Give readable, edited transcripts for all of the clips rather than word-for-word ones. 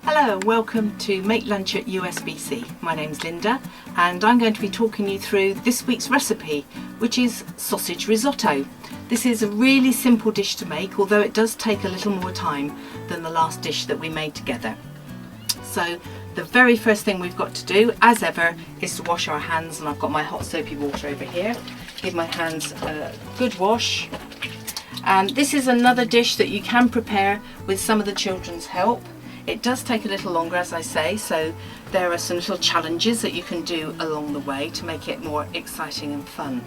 Hello and welcome to Make Lunch at USBC. My name's Lynda and I'm going to be talking you through this week's recipe, which is sausage risotto. This is a really simple dish to make, although it does take a little more time than the last dish that we made together. So the very first thing we've got to do, as ever, is to wash our hands, and I've got my hot soapy water over here. Give my hands a good wash. And this is another dish that you can prepare with some of the children's help. It does take a little longer, as I say, so there are some little challenges that you can do along the way to make it more exciting and fun.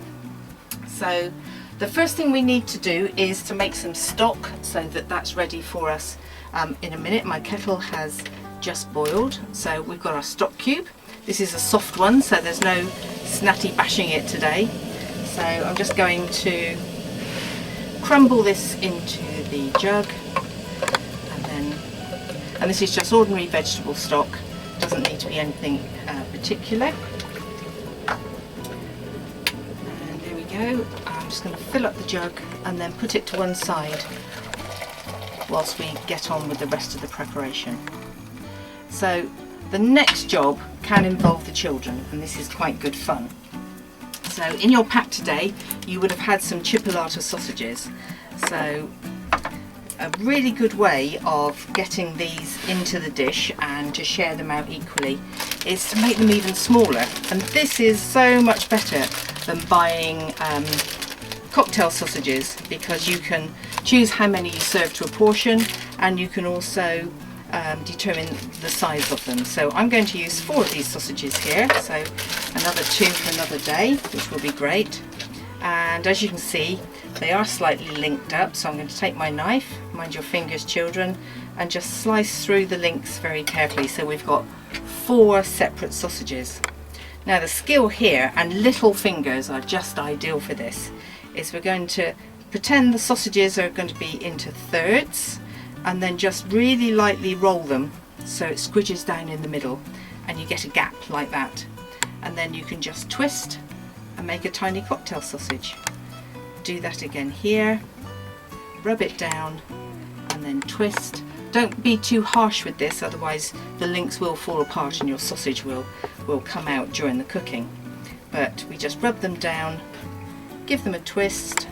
So the first thing we need to do is to make some stock, so that's ready for us in a minute. My kettle has just boiled, so we've got our stock cube. This is a soft one, so there's no snatty bashing it today. So I'm just going to crumble this into the jug. And this is just ordinary vegetable stock, doesn't need to be anything particular. And there we go. I'm just going to fill up the jug and then put it to one side whilst we get on with the rest of the preparation. So the next job can involve the children, and this is quite good fun. So in your pack today you would have had some chipolata sausages. So a really good way of getting these into the dish and to share them out equally is to make them even smaller, and this is so much better than buying cocktail sausages, because you can choose how many you serve to a portion, and you can also determine the size of them. So I'm going to use 4 of these sausages here, so another 2 for another day, which will be great. And as you can see, they are slightly linked up, so I'm going to take my knife, mind your fingers children, and just slice through the links very carefully. So we've got 4 separate sausages. Now the skill here, and little fingers are just ideal for this, is we're going to pretend the sausages are going to be into thirds, and then just really lightly roll them so it squidges down in the middle and you get a gap like that. And then you can just twist and make a tiny cocktail sausage. Do that again here, rub it down and then twist. Don't be too harsh with this, otherwise the links will fall apart and your sausage will come out during the cooking. But we just rub them down, give them a twist,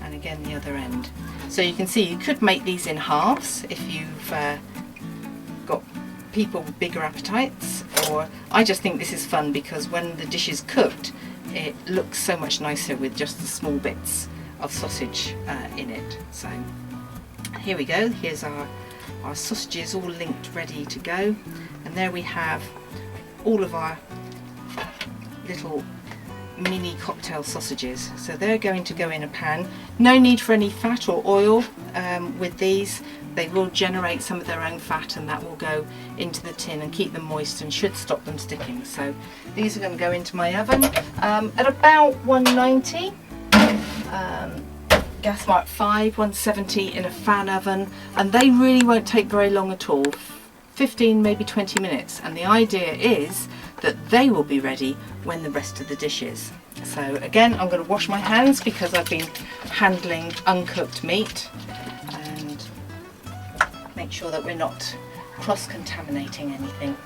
and again the other end. So you can see you could make these in halves if you've got people with bigger appetites, or I just think this is fun because when the dish is cooked it looks so much nicer with just the small bits of sausage in it. So here we go, here's our sausages all linked, ready to go, and there we have all of our little mini cocktail sausages. So they're going to go in a pan. No need for any fat or oil with these. They will generate some of their own fat, and that will go into the tin and keep them moist and should stop them sticking. So these are going to go into my oven at about 190, gas mark 5, 170 in a fan oven, and they really won't take very long at all, 15 maybe 20 minutes, and the idea is that they will be ready when the rest of the dish is. So again, I'm going to wash my hands because I've been handling uncooked meat, and make sure that we're not cross-contaminating anything.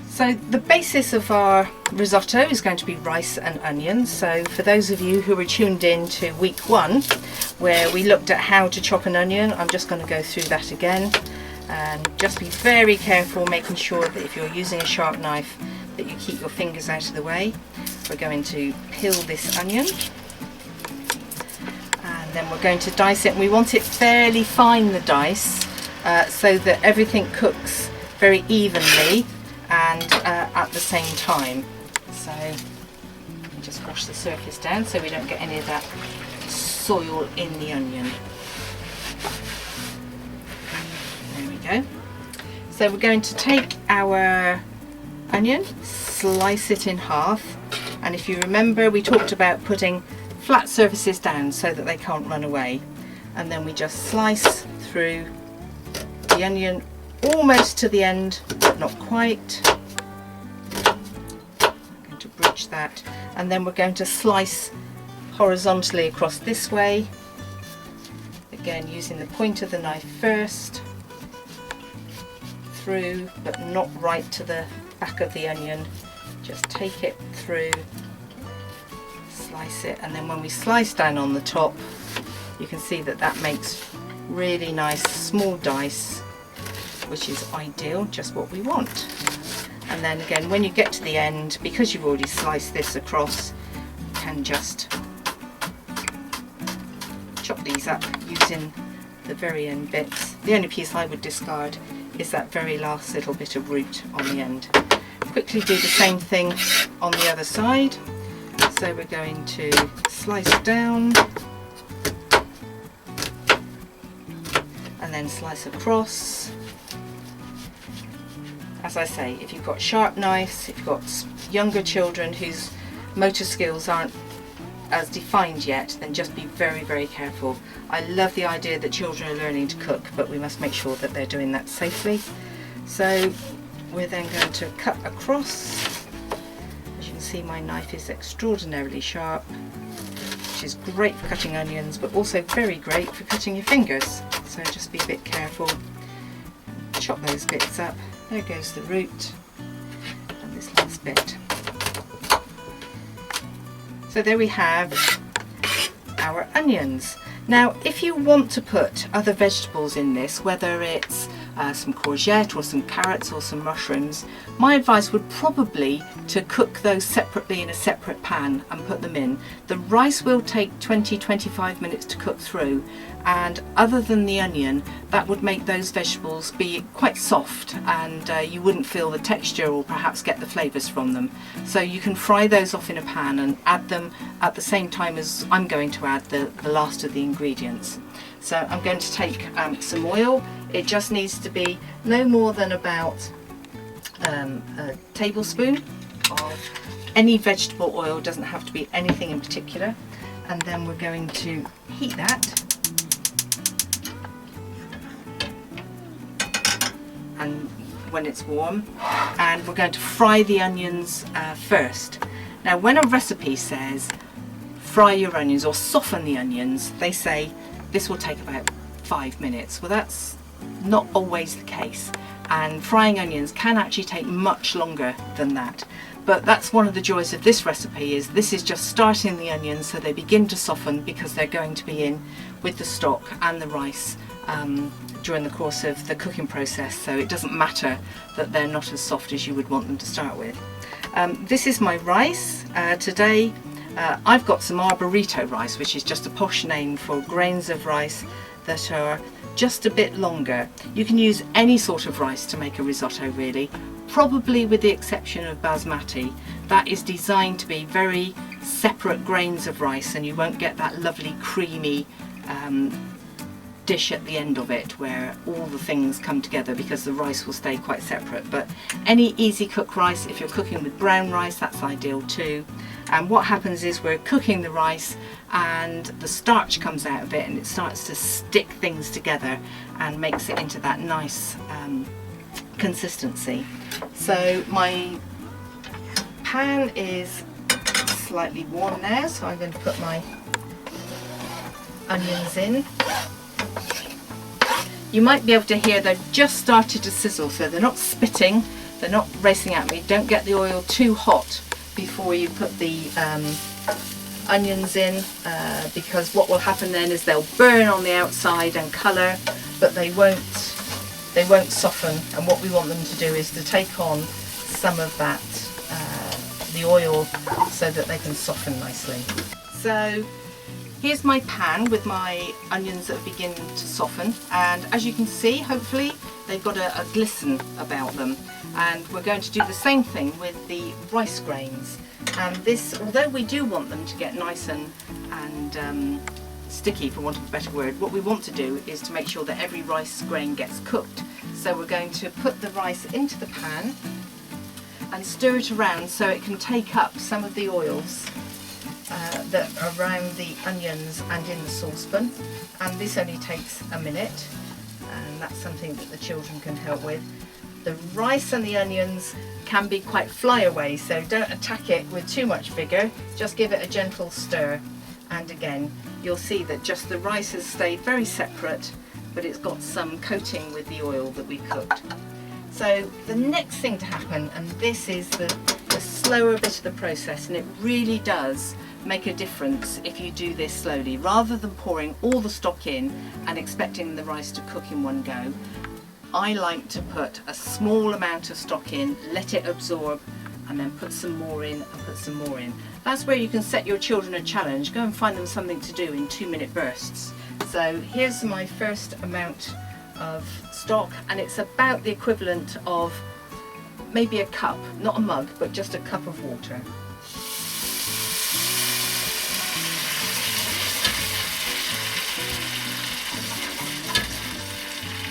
So the basis of our risotto is going to be rice and onions. So for those of you who were tuned in to week 1 where we looked at how to chop an onion, I'm just going to go through that again, and just be very careful, making sure that if you're using a sharp knife that you keep your fingers out of the way. We're going to peel this onion, and then we're going to dice it, and we want it fairly fine, the dice, so that everything cooks very evenly and at the same time. So just wash the surface down so we don't get any of that soil in the onion. There we go. So we're going to take our onion, slice it in half, and if you remember we talked about putting flat surfaces down so that they can't run away, and then we just slice through the onion almost to the end, but not quite. I'm going to bridge that, and then we're going to slice horizontally across this way. The Again, using the point of the knife first, through, but not right to the back of the onion. Just take it through, slice it, and then when we slice down on the top, you can see that that makes really nice small dice, which is ideal, just what we want. And then again, when you get to the end, because you've already sliced this across, you can just chop these up using the very end bits. The only piece I would discard is that very last little bit of root on the end. Quickly do the same thing on the other side. So we're going to slice down and then slice across. As I say, if you've got sharp knives, if you've got younger children whose motor skills aren't as defined yet, then just be very, very careful. I love the idea that children are learning to cook, but we must make sure that they're doing that safely. So we're then going to cut across. As you can see, my knife is extraordinarily sharp, which is great for cutting onions, but also very great for cutting your fingers. So just be a bit careful. Chop those bits up. There goes the root and this last bit. So there we have our onions. Now, if you want to put other vegetables in this, whether it's some courgette or some carrots or some mushrooms, my advice would probably to cook those separately in a separate pan and put them in. The rice will take 20-25 minutes to cook through, and other than the onion, that would make those vegetables be quite soft, and you wouldn't feel the texture or perhaps get the flavours from them. So you can fry those off in a pan and add them at the same time as I'm going to add the last of the ingredients. So I'm going to take some oil. It just needs to be no more than about a tablespoon of any vegetable oil. Doesn't have to be anything in particular. And then we're going to heat that. And when it's warm, and we're going to fry the onions first. Now, when a recipe says fry your onions or soften the onions, they say this will take about 5 minutes. Well, that's not always the case, and frying onions can actually take much longer than that. But that's one of the joys of this recipe, is this is just starting the onions so they begin to soften, because they're going to be in with the stock and the rice during the course of the cooking process, so it doesn't matter that they're not as soft as you would want them to start with. This is my rice. Today I've got some arborito rice, which is just a posh name for grains of rice that are just a bit longer. You can use any sort of rice to make a risotto, really, probably with the exception of basmati. That is designed to be very separate grains of rice, and you won't get that lovely creamy dish at the end of it where all the things come together, because the rice will stay quite separate. But any easy cook rice, if you're cooking with brown rice, that's ideal too. And what happens is we're cooking the rice and the starch comes out of it, and it starts to stick things together and makes it into that nice consistency. So my pan is slightly warm now, so I'm going to put my onions in. You might be able to hear they've just started to sizzle, so they're not spitting, they're not racing at me. Don't get the oil too hot before you put the onions in, because what will happen then is they'll burn on the outside and colour, but they won't soften. And what we want them to do is to take on some of that the oil, so that they can soften nicely. So here's my pan with my onions that are beginning to soften, and as you can see, hopefully they've got a glisten about them. And we're going to do the same thing with the rice grains. And this, although we do want them to get nice and sticky, for want of a better word, what we want to do is to make sure that every rice grain gets cooked. So we're going to put the rice into the pan and stir it around so it can take up some of the oils that are around the onions and in the saucepan. And this only takes a minute, and that's something that the children can help with. The rice and the onions can be quite flyaway, so don't attack it with too much vigour, just give it a gentle stir. and again you'll see that just the rice has stayed very separate, but it's got some coating with the oil that we cooked. So the next thing to happen, and this is the slower bit of the process, and it really does make a difference if you do this slowly, rather than pouring all the stock in and expecting the rice to cook in one go. I like to put a small amount of stock in, let it absorb, and then put some more in and put some more in. That's where you can set your children a challenge. Go and find them something to do in 2-minute bursts. So here's my first amount of stock, and it's about the equivalent of maybe a cup, not a mug, but just a cup of water.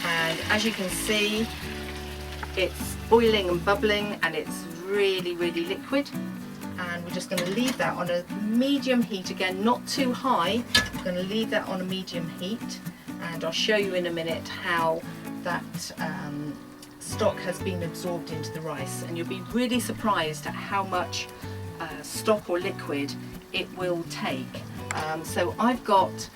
And as you can see, it's boiling and bubbling, and it's really liquid, and we're just going to leave that on a medium heat, again not too high. I'm going to leave that on a medium heat, and I'll show you in a minute how that stock has been absorbed into the rice, and you'll be really surprised at how much stock or liquid it will take. So I've got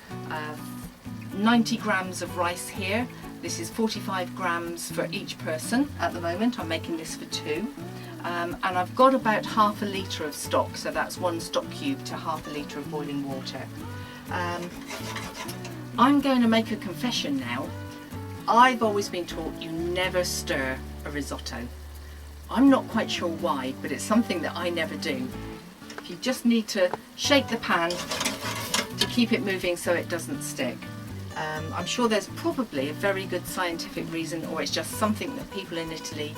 90 grams of rice here. This is 45 grams for each person at the moment. I'm making this for 2. And I've got about half a litre of stock, so that's 1 stock cube to half a litre of boiling water. I'm going to make a confession now. I've always been taught you never stir a risotto. I'm not quite sure why, but it's something that I never do. You just need to shake the pan to keep it moving so it doesn't stick. I'm sure there's probably a very good scientific reason, or it's just something that people in Italy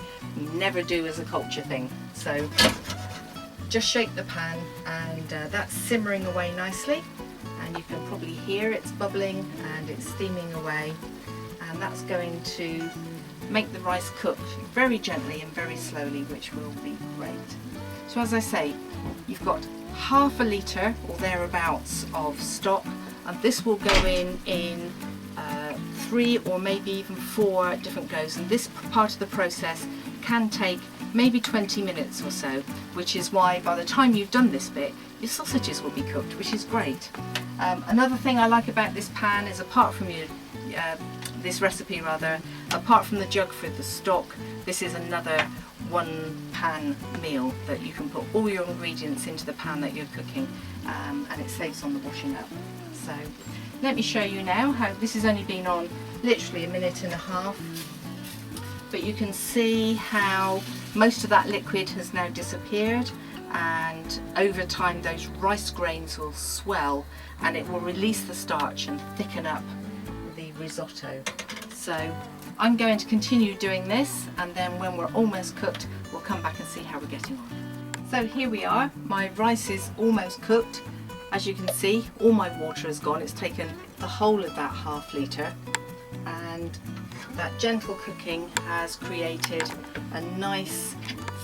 never do as a culture thing. So just shake the pan, and that's simmering away nicely, and you can probably hear it's bubbling and it's steaming away, and that's going to make the rice cook very gently and very slowly, which will be great. So as I say, you've got half a litre or thereabouts of stock, and this will go in 3 or maybe even 4 different goes, and this part of the process can take maybe 20 minutes or so, which is why by the time you've done this bit, your sausages will be cooked, which is great. Another thing I like about this pan is, apart from this recipe rather, apart from the jug for the stock, this is another 1-pan meal that you can put all your ingredients into the pan that you're cooking, and it saves on the washing up. So let me show you now how this has only been on literally 1.5 minutes, but you can see how most of that liquid has now disappeared, and over time those rice grains will swell and it will release the starch and thicken up the risotto. So I'm going to continue doing this, and then when we're almost cooked we'll come back and see how we're getting on. So here we are, my rice is almost cooked. As you can see, all my water has gone. It's taken the whole of that half litre, and that gentle cooking has created a nice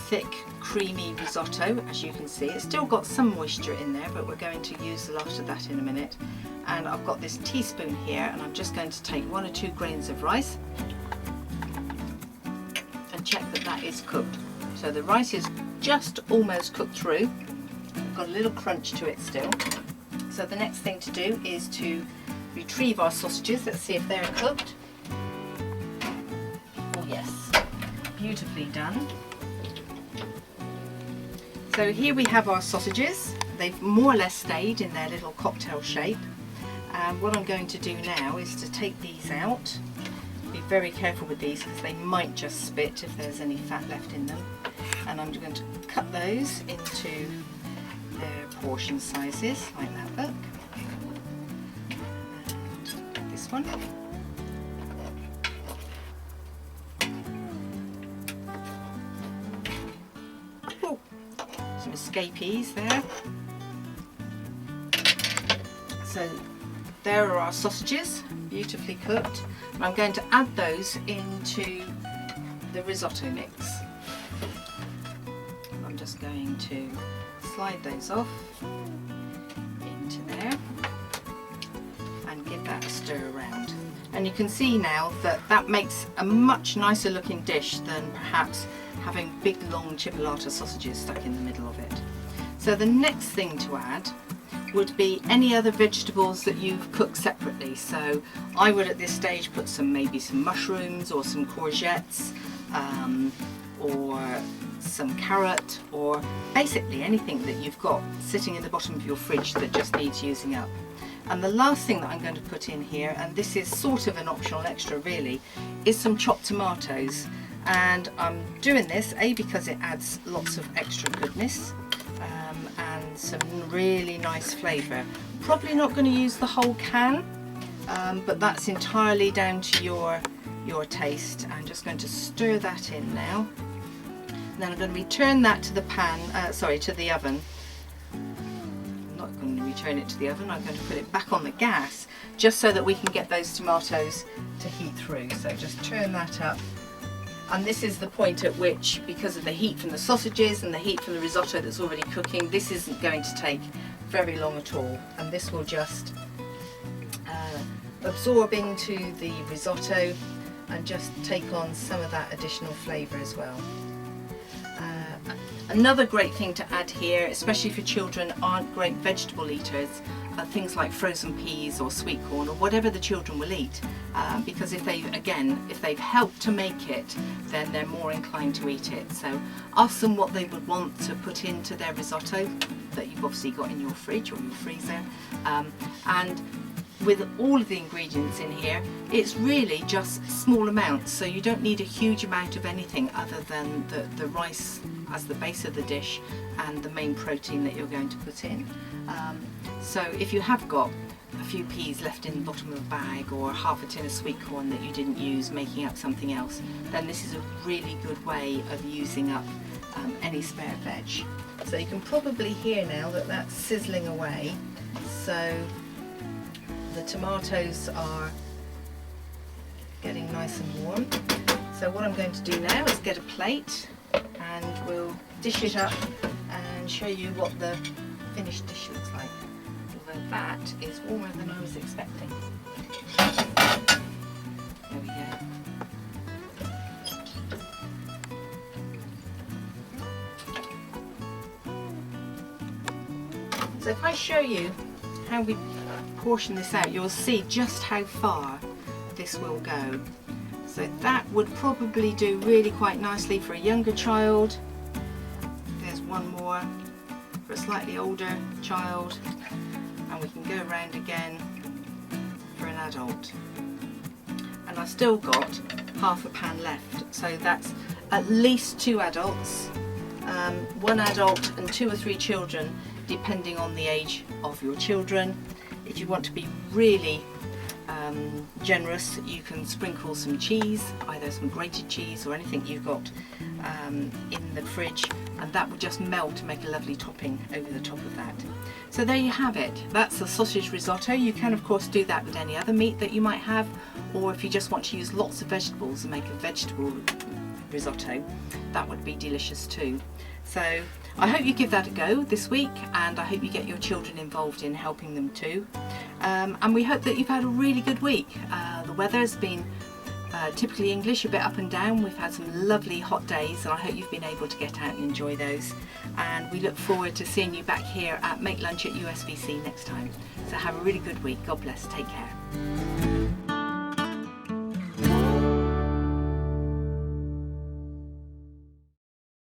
thick creamy risotto. As you can see, it's still got some moisture in there, but we're going to use a lot of that in a minute. And I've got this teaspoon here, and I'm just going to take 1 or 2 grains of rice and check that that is cooked. So the rice is just almost cooked through. Got a little crunch to it still. So the next thing to do is to retrieve our sausages. Let's see if they're cooked. Oh yes, beautifully done. So here we have our sausages. They've more or less stayed in their little cocktail shape. And what I'm going to do now is to take these out. Be very careful with these because they might just spit if there's any fat left in them. And I'm going to cut those into their portion sizes, like that, look. And this one. Oh, some escapees there. So there are our sausages, beautifully cooked. And I'm going to add those into the risotto mix. I'm just going to slide those off into there and give that a stir around. And you can see now that that makes a much nicer looking dish than perhaps having big long chipolata sausages stuck in the middle of it. So the next thing to add, would be any other vegetables that you've cooked separately. So I would at this stage put maybe some mushrooms or some courgettes, or some carrot, or basically anything that you've got sitting in the bottom of your fridge that just needs using up. And the last thing that I'm going to put in here, and this is sort of an optional extra really, is some chopped tomatoes. And I'm doing this because it adds lots of extra goodness, and some really nice flavour. Probably not going to use the whole can, but that's entirely down to your taste. I'm just going to stir that in now. And then I'm going to return that to the to the oven. I'm not going to return it to the oven, I'm going to put it back on the gas, just so that we can get those tomatoes to heat through. So just turn that up. And this is the point at which, because of the heat from the sausages and the heat from the risotto that's already cooking, this isn't going to take very long at all. And this will just absorb into the risotto and just take on some of that additional flavour as well. Another great thing to add here, especially for children aren't great vegetable eaters, are things like frozen peas or sweet corn or whatever the children will eat, because if they've helped to make it, then they're more inclined to eat it. So ask them what they would want to put into their risotto that you've obviously got in your fridge or your freezer, and with all of the ingredients in here, it's really just small amounts, so you don't need a huge amount of anything other than the rice as the base of the dish and the main protein that you're going to put in. So if you have got a few peas left in the bottom of the bag, or half a tin of sweet corn that you didn't use making up something else, then this is a really good way of using up any spare veg. So you can probably hear now that that's sizzling away. So the tomatoes are getting nice and warm. So what I'm going to do now is get a plate and we'll dish it up and show you what the finished dish looks like. Although that is warmer than I was expecting. There we go. So if I show you how we portion this out, you'll see just how far this will go. So that would probably do really quite nicely for a younger child. There's one more for a slightly older child, and we can go around again for an adult. And I've still got half a pan left, so that's at least 2 adults, 1 adult and 2 or 3 children, depending on the age of your children. If you want to be really generous, you can sprinkle some cheese, either some grated cheese or anything you've got in the fridge, and that will just melt to make a lovely topping over the top of that. So there you have it. That's the sausage risotto. You can of course do that with any other meat that you might have, or if you just want to use lots of vegetables and make a vegetable risotto, that would be delicious too. So I hope you give that a go this week, and I hope you get your children involved in helping them too. And we hope that you've had a really good week. The weather's been typically English, a bit up and down. We've had some lovely hot days, and I hope you've been able to get out and enjoy those. And we look forward to seeing you back here at Make Lunch at USBC next time. So have a really good week. God bless. Take care.